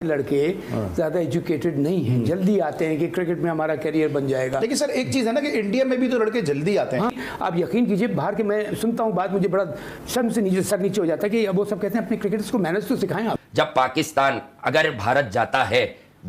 लड़के ज्यादा एजुकेटेड नहीं हैं, जल्दी आते हैं कि क्रिकेट में हमारा करियर बन जाएगा। लेकिन सर एक चीज है ना कि इंडिया में भी तो लड़के जल्दी आते हैं। हाँ, आप यकीन कीजिए बाहर के, मैं सुनता हूँ बात, मुझे बड़ा शर्म से नीचे सर नीचे हो जाता है कि अब वो सब कहते हैं अपने क्रिकेटर्स को मैनेज तो सिखाएं आप। जब पाकिस्तान अगर भारत जाता है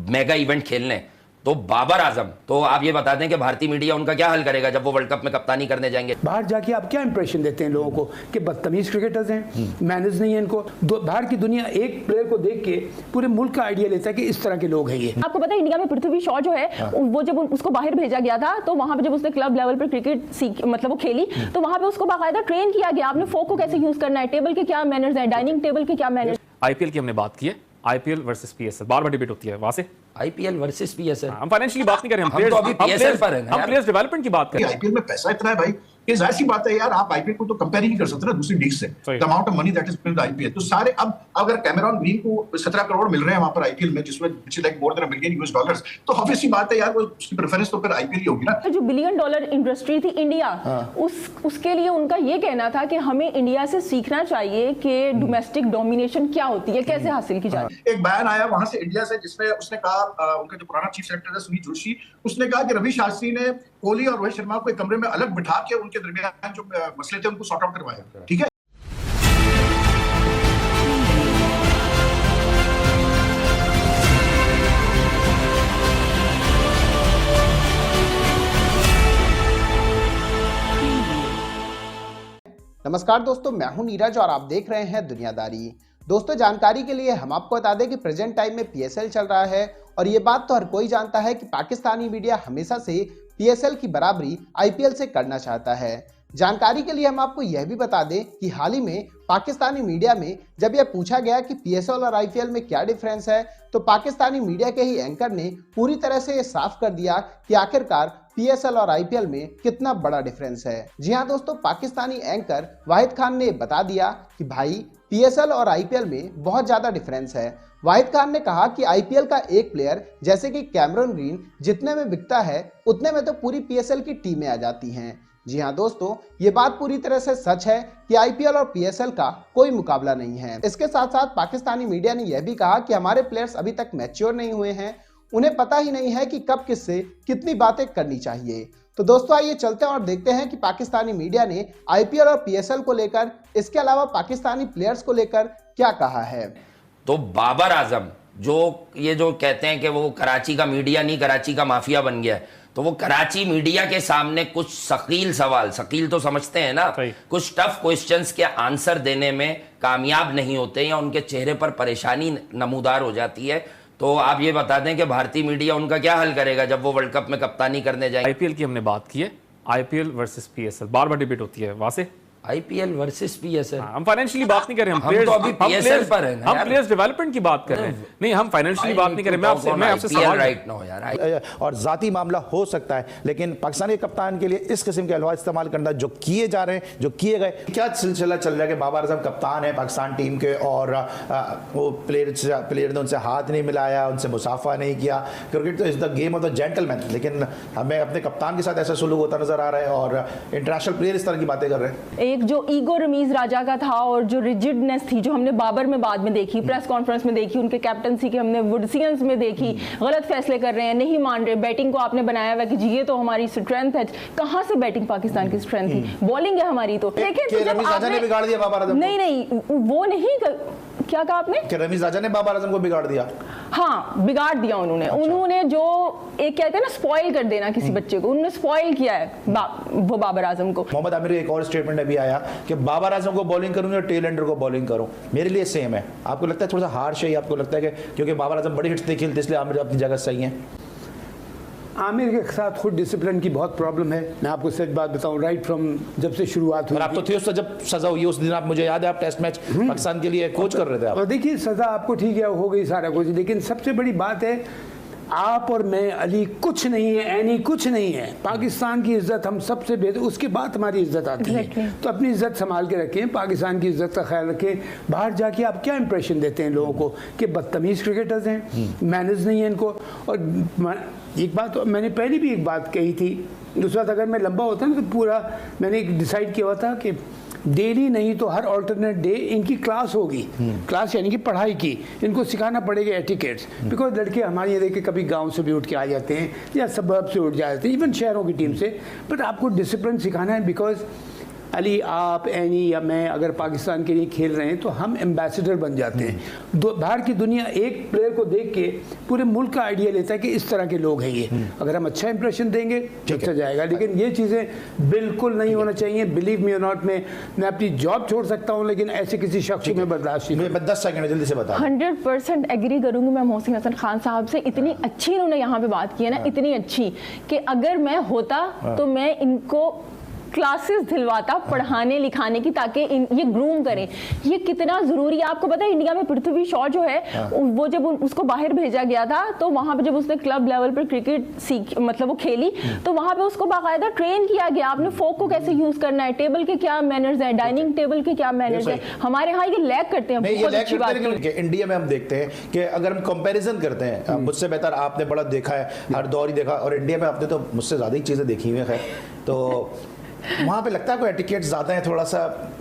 मेगा इवेंट खेलने तो बाबर आजम, तो आप ये बता दें कि भारतीय मीडिया उनका क्या हल करेगा जब वो वर्ल्ड कप में कप्तानी करने जाएंगे। बाहर जाके आप क्या इंप्रेशन देते हैं लोगों को कि बदतमीज क्रिकेटर्स हैं, मैनेज नहीं है इनको। बाहर की दुनिया एक प्लेयर को देख के पूरे मुल्क का आइडिया लेता है कि इस तरह के लोग हैं ये। आपको पता है इंडिया में पृथ्वी शॉ जो है वो जब उसको बाहर भेजा गया था तो वहां पे जब उसने क्लब लेवल पर क्रिकेट सीख मतलब वो खेली तो वहां पे उसको बाकायदा ट्रेन किया गया, आपने फोक को कैसे यूज करना है, टेबल के क्या मैनर्स हैं, डाइनिंग टेबल के क्या मैनर्स। आईपीएल की हमने बात की है, आईपीएल वर्सेस पीएसएल बार बार डिबेट होती है वहां से। आईपीएल वर्सेस पीएसएल, हम फाइनेंशियली बात नहीं कर रहे, हम तो अभी पीएसएल पर हैं, हम प्लेयर्स डेवलपमेंट की बात कर रहे हैं। आईपीएल में पैसा इतना है भाई, ये जाहिर सी बात है यार, आप आईपीएल को तो कंपेयर ही नहीं कर सकते ना दूसरी लीग से। The amount of money that is in the IPL, तो सारे अब अगर कैमरॉन ग्रीन को 17 करोड़ मिल रहे हैं वहां पर आईपीएल में, जिसमें लाइक मोर देन $1 बिलियन, तो ऑब्वियस सी बात है यार, वो उसकी प्रेफरेंस तो फिर आईपीएल ही होगी ना। जो $1 बिलियन इंडस्ट्री थी इंडिया, उसके लिए उनका ये कहना था कि हमें इंडिया से सीखना चाहिए कि डोमेस्टिक डोमिनेशन क्या होती है, कैसे हासिल की जाती है। एक बयान आया वहां से इंडिया से जिसमें उसने कहा, उनका जो पुराना चीफ सेक्रेटरी है सुनील जोशी, उसने कहा कि रवि शास्त्री ने कोहली और रोहित शर्मा को एक कमरे में अलग बिठा के उनके दरमियान जो मसले थे उनको सॉर्ट आउट करवाया। ठीक है। नमस्कार दोस्तों, मैं हूं नीरज और आप देख रहे हैं दुनियादारी। दोस्तों जानकारी के लिए हम आपको बता दें कि प्रेजेंट टाइम में पीएसएल चल रहा है और ये बात तो हर कोई जानता है कि पाकिस्तानी मीडिया हमेशा से पीएसएल की बराबरी आईपीएल से करना चाहता है। जानकारी के लिए हम आपको यह भी बता दें कि हाल ही में पाकिस्तानी मीडिया में जब यह पूछा गया कि पीएसएल और आईपीएल में क्या डिफरेंस है तो पाकिस्तानी मीडिया के ही एंकर ने पूरी तरह से यह साफ कर दिया कि आखिरकार पीएसएल और आईपीएल में कितना बड़ा डिफरेंस है। जी हाँ दोस्तों, पाकिस्तानी एंकर वाहिद खान ने बता दिया कि भाई पीएसएल और आईपीएल में बहुत ज्यादा डिफरेंस है। वाहिद खान ने कहा कि आईपीएल का एक प्लेयर जैसे कि कैमरॉन ग्रीन जितने में बिकता है उतने में तो पूरी पीएसएल की टीमें आ जाती हैं। जी हाँ दोस्तों, ये बात पूरी तरह से सच है कि आईपीएल और पीएसएल का कोई मुकाबला नहीं है। इसके साथ साथ पाकिस्तानी मीडिया ने यह भी कहा कि हमारे प्लेयर्स अभी तक मैच्योर नहीं हुए हैं, उन्हें पता ही नहीं है कि कब किससे कितनी बातें करनी चाहिए। तो दोस्तों आइए चलते हैं और देखते हैं कि पाकिस्तानी मीडिया ने आईपीएल और पीएसएल को लेकर, इसके अलावा पाकिस्तानी प्लेयर्स को लेकर क्या कहा है। तो बाबर आजम जो कहते हैं कि वो कराची का मीडिया नहीं कराची का माफिया बन गया है, तो वो कराची मीडिया के सामने कुछ शकील सवाल, शकील तो समझते हैं ना, कुछ टफ क्वेश्चंस के आंसर देने में कामयाब नहीं होते या उनके चेहरे पर परेशानी नमूदार हो जाती है। तो आप ये बता दें कि भारतीय मीडिया उनका क्या हल करेगा जब वो वर्ल्ड कप में कप्तानी करने जाएंगे। आईपीएल की हमने बात की है, आईपीएल वर्सेस पीएसएल बार बार डिबेट होती है वहां से। आईपीएल वर्सेस पीएसएल, हम फाइनेंशियली बात नहीं कर रहे, हम तो अभी पीएसएल पर हैं, हम प्लेयर्स डेवलपमेंट की बात कर रहे हैं। नहीं, हम फाइनेंशियली बात नहीं कर रहे। मैं आपसे सवाल राइट नो यार, और जाती मामला हो सकता है, लेकिन पाकिस्तानी कप्तान के लिए इस किस्म के अल्फाज इस्तेमाल करना जो किए जा रहे हैं, जो किए गए, क्या सिलसिला चल रहा है कि बाबर आजम कप्तान है पाकिस्तान टीम के और वो प्लेयर ने उनसे हाथ नहीं मिलाया, उनसे मुसाफा नहीं किया। क्रिकेट तो is the game of the gentleman, लेकिन हमें अपने कप्तान के साथ ऐसा सुलूक होता नजर आ रहा है और इंटरनेशनल प्लेयर इस तरह की बातें कर रहे हैं। एक जो ईगो रमीज राजा का था और जो रिजिडनेस थी जो हमने बाबर में बाद में देखी, प्रेस कॉन्फ्रेंस में देखी, उनके कैप्टनसी के हमने वुडसियंस में देखी, गलत फैसले कर रहे हैं, नहीं मान रहे, बैटिंग को आपने बनाया हुआ कि जी ये तो हमारी स्ट्रेंथ है। कहां से बैटिंग पाकिस्तान की स्ट्रेंथ थी? बॉलिंग है हमारी। तो लेकिन रमीज राजा ने बिगाड़ दिया बाबर आजम। नहीं वो नहीं, क्या कहा आपने कि रमीज राजा ने बाबर आजम को बिगाड़ दिया? हाँ, बिगाड़ दिया उन्होंने। अच्छा। उन्होंने जो एक कहते हैं ना स्पॉइल कर देना किसी बच्चे को, उन्होंने स्पॉइल किया है वो बाबर आजम को। मोहम्मद आमिर एक और स्टेटमेंट अभी आया कि बाबर आजम को बॉलिंग करूंगा, टेल एंडर को बॉलिंग करूं। मेरे लिए सेम है। आपको लगता है थोड़ा सा हार्श है? आपको लगता है कि क्योंकि बाबर आजम बड़ी हिट्स नहीं खेलते इसलिए आमिर अपनी जगह सही है? आमिर के साथ खुद डिसिप्लिन की बहुत प्रॉब्लम है। मैं आपको सच बात बताऊं, राइट फ्रॉम जब से शुरुआत हुई। आप तो थे उस जब सजा हुई उस दिन, आप मुझे याद है आप टेस्ट मैच पाकिस्तान के लिए कोच कर रहे थे आप। और देखिए सजा आपको ठीक है हो गई सारा कुछ, लेकिन सबसे बड़ी बात है आप और मैं, अली कुछ नहीं है, एनी कुछ नहीं है। पाकिस्तान की इज्जत हम सबसे बेहतर, उसके बाद हमारी इज्जत आती है। तो अपनी इज्जत संभाल के रखें, पाकिस्तान की इज्जत का ख्याल रखें। बाहर जाके आप क्या इंप्रेशन देते हैं लोगों को कि बदतमीज क्रिकेटर्स हैं, मैनेज नहीं है इनको। और एक बात तो मैंने पहले भी एक बात कही थी, उस वक्त अगर मैं लंबा होता ना तो पूरा मैंने डिसाइड किया हुआ था कि डेली नहीं तो हर ऑल्टरनेट डे इनकी क्लास होगी। क्लास यानी कि पढ़ाई की, इनको सिखाना पड़ेगा एटिकेट्स, बिकॉज लड़के हमारे यहाँ देखिए कभी गांव से भी उठ के आ जाते हैं या सबब से उठ जाते हैं, इवन शहरों की टीम से, बट आपको डिसिप्लिन सिखाना है। बिकॉज अली, आप, एनी या मैं अगर पाकिस्तान के लिए खेल रहे हैं तो हम एम्बेसडर बन जाते हैं। बाहर की दुनिया एक प्लेयर को देख के पूरे मुल्क का आइडिया लेता है कि इस तरह के लोग हैं ये। अगर हम अच्छा इंप्रेशन देंगे अच्छा जाएगा, लेकिन ये चीज़ें बिल्कुल नहीं होना चाहिए। बिलीव मी और नॉट, मैं अपनी जॉब छोड़ सकता हूँ लेकिन ऐसे किसी शख्स में बर्दाश्त नहीं। 10 सेकंड जल्दी से बता। 100% एग्री करूंगी मैं मोहसिन हसन खान साहब से। इतनी अच्छी इन्होंने यहाँ पे बात की है ना, इतनी अच्छी कि अगर मैं होता तो मैं इनको क्लासेस दिलवाता पढ़ाने लिखाने की, ताकि ये ग्रूम करें। ये कितना जरूरी है आपको पता है। इंडिया में पृथ्वी शॉ जो है वो जब उसको बाहर भेजा गया था तो वहां पे जब उसने क्लब लेवल पर क्रिकेट सीख मतलब वो खेली तो वहां पे उसको बाकायदा ट्रेन किया गया। आपने फोक को कैसे यूज करना है, टेबल के क्या मैनर्स हैं, डाइनिंग टेबल के क्या मैनर्स हैं। हमारे यहाँ ये लैग करते हैं। बहुत अच्छी बात है। इंडिया में हम देखते हैं कि अगर हम कंपैरिजन करते हैं, मुझसे बेहतर आपने बड़ा देखा है, हर दौर ही देखा, और इंडिया में आपने तो मुझसे ज्यादा ही चीजें देखी हुई है। तो वहाँ पे लगता है कोई एटिकेट ज़्यादा है, थोड़ा सा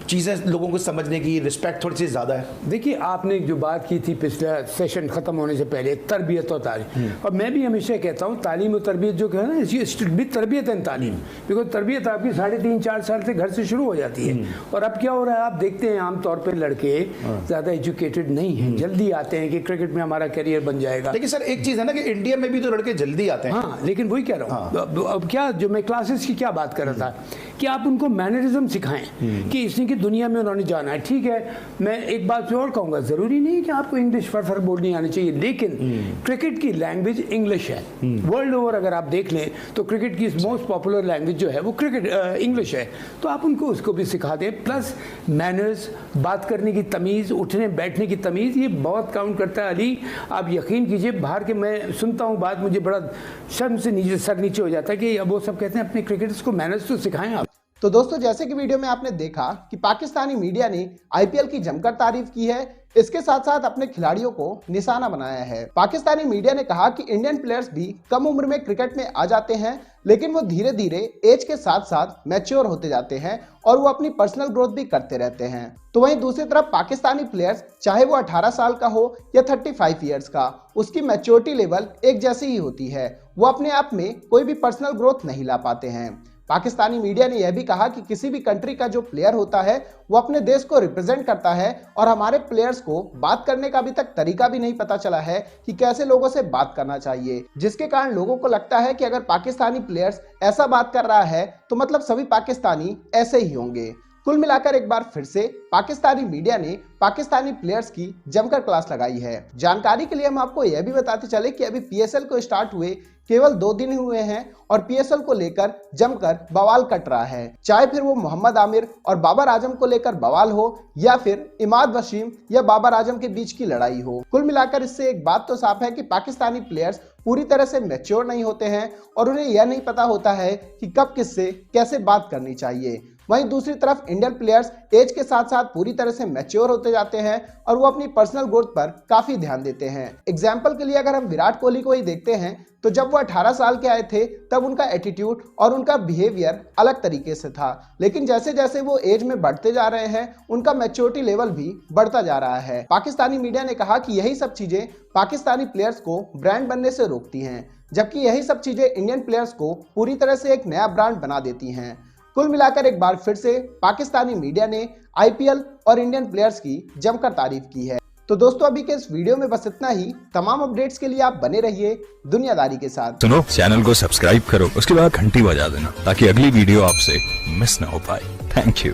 चीज़ें लोगों को समझने की, रिस्पेक्ट थोड़ी सी ज़्यादा है। देखिए, आपने जो बात की थी पिछला सेशन ख़त्म होने से पहले, तरबियत और तालीम, और मैं भी हमेशा कहता हूँ तालीम और तरबियत जो है ना, भी तरबियत है तालीम। बिकॉज तरबियत आपकी 3.5-4 साल से घर से शुरू हो जाती है। और अब क्या हो रहा है, आप देखते हैं आमतौर पर लड़के ज़्यादा एजुकेटेड नहीं हैं, जल्दी आते हैं कि क्रिकेट में हमारा करियर बन जाएगा। लेकिन सर एक चीज़ है ना कि इंडिया में भी तो लड़के जल्दी आते हैं। हाँ, लेकिन वही कह रहा हूँ। अब क्या, जो मैं क्लासेस की क्या बात कर रहा था कि आप उनको मैनरिज्म सिखाएं कि इसने की दुनिया में उन्होंने जाना है। ठीक है, मैं एक बात पे और कहूँगा, ज़रूरी नहीं कि आपको इंग्लिश फर बोलनी आनी चाहिए, लेकिन क्रिकेट की लैंग्वेज इंग्लिश है। वर्ल्ड ओवर अगर आप देख लें तो क्रिकेट की मोस्ट पॉपुलर लैंग्वेज जो है वो क्रिकेट इंग्लिश है। तो आप उनको उसको भी सिखा दें। प्लस मैनर्स, बात करने की तमीज़, उठने बैठने की तमीज़, ये बहुत काउंट करता है। अली, आप यकीन कीजिए, बाहर के मैं सुनता हूँ बात, मुझे बड़ा शर्म से नीचे सर नीचे हो जाता है कि अब वो सब कहते हैं अपने क्रिकेटर्स को मैनर्स तो सिखाएं आप। तो दोस्तों, जैसे कि वीडियो में आपने देखा कि पाकिस्तानी मीडिया ने आईपीएल की जमकर तारीफ की है, इसके साथ साथ अपने खिलाड़ियों को निशाना बनाया है। पाकिस्तानी मीडिया ने कहा कि इंडियन प्लेयर्स भी कम उम्र में क्रिकेट में आ जाते हैं, लेकिन वो धीरे धीरे एज के साथ साथ मैच्योर होते जाते हैं और वो अपनी पर्सनल ग्रोथ भी करते रहते हैं। तो वहीं दूसरी तरफ पाकिस्तानी प्लेयर्स, चाहे वो 18 साल का हो या 35 ईयर्स का, उसकी मैच्योरिटी लेवल एक जैसी ही होती है। वो अपने आप में कोई भी पर्सनल ग्रोथ नहीं ला पाते हैं। पाकिस्तानी मीडिया ने यह भी कहा कि किसी भी कंट्री का जो प्लेयर होता है वो अपने देश को रिप्रेजेंट करता है, और हमारे प्लेयर्स को बात करने का अभी तक तरीका भी नहीं पता चला है कि कैसे लोगों से बात करना चाहिए, जिसके कारण लोगों को लगता है कि अगर पाकिस्तानी प्लेयर्स ऐसा बात कर रहा है तो मतलब सभी पाकिस्तानी ऐसे ही होंगे। कुल मिलाकर एक बार फिर से पाकिस्तानी मीडिया ने पाकिस्तानी प्लेयर्स की जमकर क्लास लगाई है। जानकारी के लिए हम आपको यह भी बताते चले कि अभी पीएसएल को स्टार्ट हुए केवल 2 दिन हुए हैं और पीएसएल को लेकर जमकर बवाल कट रहा है। चाहे फिर वो मोहम्मद आमिर और बाबर आजम को लेकर बवाल हो या फिर इमाद वसीम या बाबर आजम के बीच की लड़ाई हो। कुल मिलाकर इससे एक बात तो साफ है कि पाकिस्तानी प्लेयर्स पूरी तरह से मैच्योर नहीं होते हैं और उन्हें यह नहीं पता होता है कि कब किससे कैसे बात करनी चाहिए। वहीं दूसरी तरफ इंडियन प्लेयर्स एज के साथ साथ पूरी तरह से मैच्योर होते जाते हैं और वो अपनी पर्सनल ग्रोथ पर काफी ध्यान देते हैं। एग्जाम्पल के लिए अगर हम विराट कोहली को ही देखते हैं तो जब वो 18 साल के आए थे तब उनका एटीट्यूड और उनका बिहेवियर अलग तरीके से था, लेकिन जैसे जैसे वो एज में बढ़ते जा रहे हैं उनका मैच्योरिटी लेवल भी बढ़ता जा रहा है। पाकिस्तानी मीडिया ने कहा कि यही सब चीजें पाकिस्तानी प्लेयर्स को ब्रांड बनने से रोकती हैं, जबकि यही सब चीजें इंडियन प्लेयर्स को पूरी तरह से एक नया ब्रांड बना देती हैं। कुल मिलाकर एक बार फिर से पाकिस्तानी मीडिया ने आईपीएल और इंडियन प्लेयर्स की जमकर तारीफ की है। तो दोस्तों, अभी के इस वीडियो में बस इतना ही। तमाम अपडेट्स के लिए आप बने रहिए दुनियादारी के साथ। सुनो, चैनल को सब्सक्राइब करो, उसके बाद घंटी बजा देना ताकि अगली वीडियो आपसे मिस ना हो पाए। Thank you.